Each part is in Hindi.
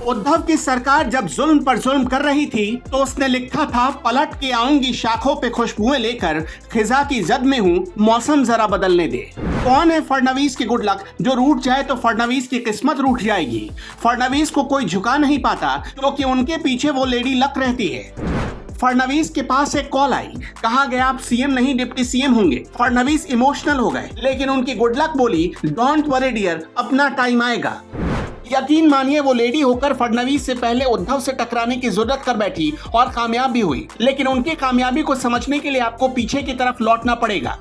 उद्धव की सरकार जब जुल्म पर जुल्म कर रही थी तो उसने लिखा था, पलट के आऊंगी शाखों पे खुशबुएं लेकर, खिजा की जद में हूँ, मौसम जरा बदलने दे। कौन है फडणवीस की गुड लक? जो रूठ जाए तो फडणवीस की किस्मत रूठ जाएगी। फडणवीस को कोई झुका नहीं पाता क्योंकि उनके पीछे वो लेडी लक रहती है। फडणवीस के पास एक कॉल आई, कहा गया आप सीएम नहीं डिप्टी सीएम होंगे। फडणवीस इमोशनल हो गए, लेकिन उनकी गुड लक बोली, डोंट वरी डियर, अपना टाइम आएगा। यकीन मानिए वो लेडी होकर फडणवीस से पहले उद्धव से टकराने की जरूरत कर बैठी और कामयाब भी हुई। लेकिन उनकी कामयाबी को समझने के लिए आपको पीछे की तरफ लौटना पड़ेगा।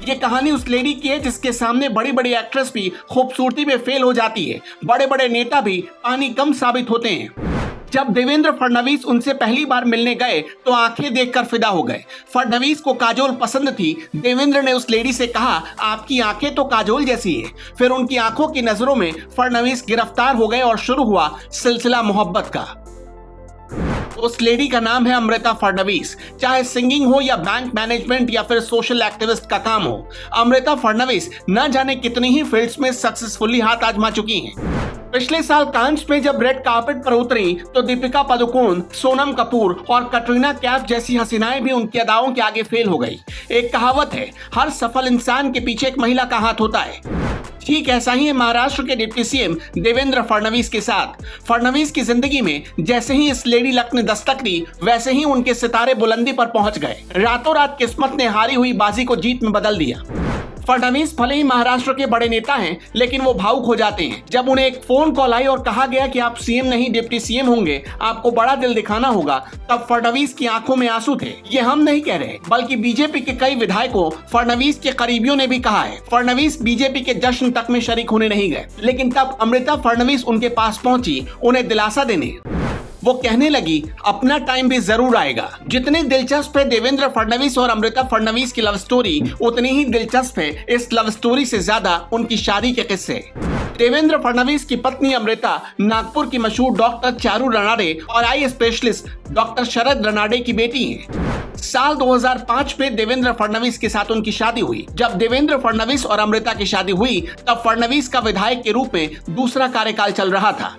ये कहानी उस लेडी की है जिसके सामने बड़ी बड़ी एक्ट्रेस भी खूबसूरती में फेल हो जाती है, बड़े बड़े नेता भी पानी कम साबित होते हैं। जब देवेंद्र फडणवीस उनसे पहली बार मिलने गए तो आंखें देखकर फिदा हो गए। फडणवीस को काजोल पसंद थी। देवेंद्र ने उस लेडी से कहा, आपकी आंखें तो काजोल जैसी है। फिर उनकी आंखों की नजरों में फडणवीस गिरफ्तार हो गए और शुरू हुआ सिलसिला मोहब्बत का। उस लेडी का नाम है अमृता फडणवीस। चाहे सिंगिंग हो या बैंक मैनेजमेंट या फिर सोशल एक्टिविस्ट का काम हो, अमृता फडणवीस न जाने कितनी ही फील्ड्स में सक्सेसफुली हाथ आजमा चुकी हैं। पिछले साल कांस में जब रेड कार्पेट पर उतरी तो दीपिका पादुकोण, सोनम कपूर और कटरीना कैफ जैसी हसीनाएं भी उनकी अदाओं के आगे फेल हो गई। एक कहावत है, हर सफल इंसान के पीछे एक महिला का हाथ होता है। ठीक ऐसा ही है महाराष्ट्र के डिप्टी सीएम देवेंद्र फडणवीस के साथ। फडणवीस की जिंदगी में जैसे ही इस लेडी लक ने दस्तक दी, वैसे ही उनके सितारे बुलंदी पर पहुंच गए। रातों रात किस्मत ने हारी हुई बाजी को जीत में बदल दिया। फडणवीस भले ही महाराष्ट्र के बड़े नेता हैं, लेकिन वो भावुक हो जाते हैं। जब उन्हें एक फोन कॉल आई और कहा गया कि आप सीएम नहीं डिप्टी सीएम होंगे, आपको बड़ा दिल दिखाना होगा, तब फडणवीस की आंखों में आंसू थे। ये हम नहीं कह रहे, बल्कि बीजेपी के कई विधायकों, फडणवीस के करीबियों ने भी कहा है। फडणवीस बीजेपी के जश्न तक में शरीक होने नहीं गए, लेकिन तब अमृता फडणवीस उनके पास पहुंची उन्हें दिलासा देने। वो कहने लगी, अपना टाइम भी जरूर आएगा। जितनी दिलचस्प है देवेंद्र फडणवीस और अमृता फडणवीस की लव स्टोरी, उतनी ही दिलचस्प है इस लव स्टोरी से ज्यादा उनकी शादी के किस्से। देवेंद्र फडणवीस की पत्नी अमृता नागपुर की मशहूर डॉक्टर चारू रनाडे और आई स्पेशलिस्ट डॉक्टर शरद रनाडे की बेटी है। साल 2005 में देवेंद्र फडणवीस के साथ उनकी शादी हुई। जब देवेंद्र फडणवीस और अमृता की शादी हुई, तब फडणवीस का विधायक के रूप में दूसरा कार्यकाल चल रहा था।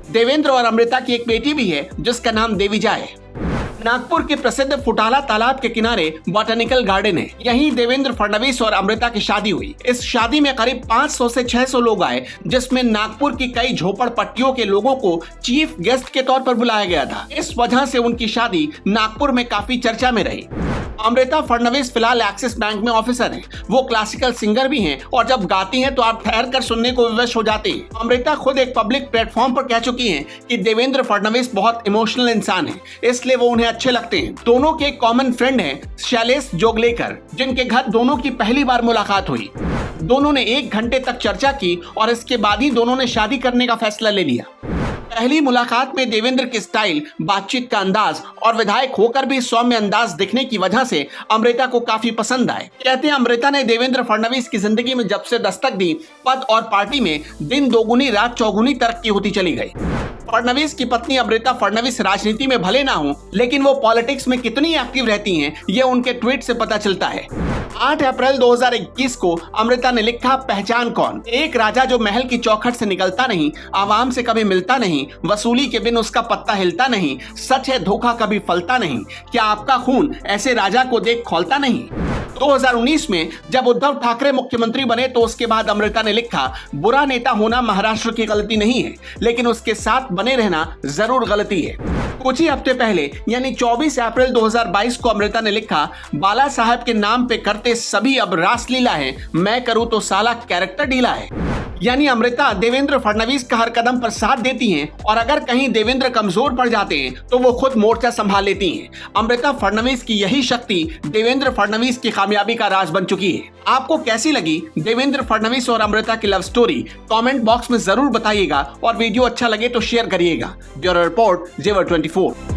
देवेंद्र और अमृता की एक बेटी भी है जिसका नाम देविजा है। नागपुर के प्रसिद्ध फुटाला तालाब के किनारे बॉटनिकल गार्डन है। यहीं देवेंद्र फडणवीस और अमृता की शादी हुई। इस शादी में करीब 500 से 600 लोग आए, जिसमें नागपुर की कई झोपड़पट्टियों के लोगों को चीफ गेस्ट के तौर पर बुलाया गया था। इस वजह से उनकी शादी नागपुर में काफी चर्चा में रही। अमृता फडणवीस फिलहाल एक्सिस बैंक में ऑफिसर हैं। वो क्लासिकल सिंगर भी हैं और जब गाती हैं तो आप ठहर कर सुनने को विवश हो जाते हैं। अमृता खुद एक पब्लिक प्लेटफॉर्म पर कह चुकी हैं कि देवेंद्र फडणवीस बहुत इमोशनल इंसान हैं, इसलिए वो उन्हें अच्छे लगते हैं। दोनों के कॉमन फ्रेंड हैं शैलेश जोगलेकर, जिनके घर दोनों की पहली बार मुलाकात हुई। दोनों ने 1 घंटे तक चर्चा की और इसके बाद ही दोनों ने शादी करने का फैसला ले लिया। पहली मुलाकात में देवेंद्र की स्टाइल, बातचीत का अंदाज और विधायक होकर भी सौम्य अंदाज दिखने की वजह से अमृता को काफी पसंद आए। कहते हैं अमृता ने देवेंद्र फडणवीस की जिंदगी में जब से दस्तक दी, पद और पार्टी में दिन दोगुनी रात चौगुनी तरक्की होती चली गई। फडणवीस की पत्नी अमृता फडणवीस राजनीति में भले ना हो, लेकिन वो पॉलिटिक्स में कितनी एक्टिव रहती हैं, ये उनके ट्वीट से पता चलता है। 8 अप्रैल 2021 को अमृता ने लिखा, पहचान कौन? एक राजा जो महल की चौखट से निकलता नहीं, आवाम से कभी मिलता नहीं, वसूली के बिन उसका पत्ता हिलता नहीं, सच है धोखा कभी फलता नहीं, क्या आपका खून ऐसे राजा को देख खौलता नहीं? 2019 में जब उद्धव ठाकरे मुख्यमंत्री बने तो उसके बाद अमृता ने लिखा, बुरा नेता होना महाराष्ट्र की गलती नहीं है, लेकिन उसके साथ बने रहना जरूर गलती है। कुछ ही हफ्ते पहले यानी 24 अप्रैल 2022 को अमृता ने लिखा, बाला साहब के नाम पे करते सभी अब रासलीला है, मैं करूं तो साला कैरेक्टर ढीला है। यानी अमृता देवेंद्र फडणवीस का हर कदम पर साथ देती हैं और अगर कहीं देवेंद्र कमजोर पड़ जाते हैं तो वो खुद मोर्चा संभाल लेती हैं। अमृता फडणवीस की यही शक्ति देवेंद्र फडणवीस की कामयाबी का राज बन चुकी है। आपको कैसी लगी देवेंद्र फडणवीस और अमृता की लव स्टोरी? कमेंट बॉक्स में जरूर बताइएगा और वीडियो अच्छा लगे तो शेयर करिएगा। ब्यूरो रिपोर्ट, जेवर 24।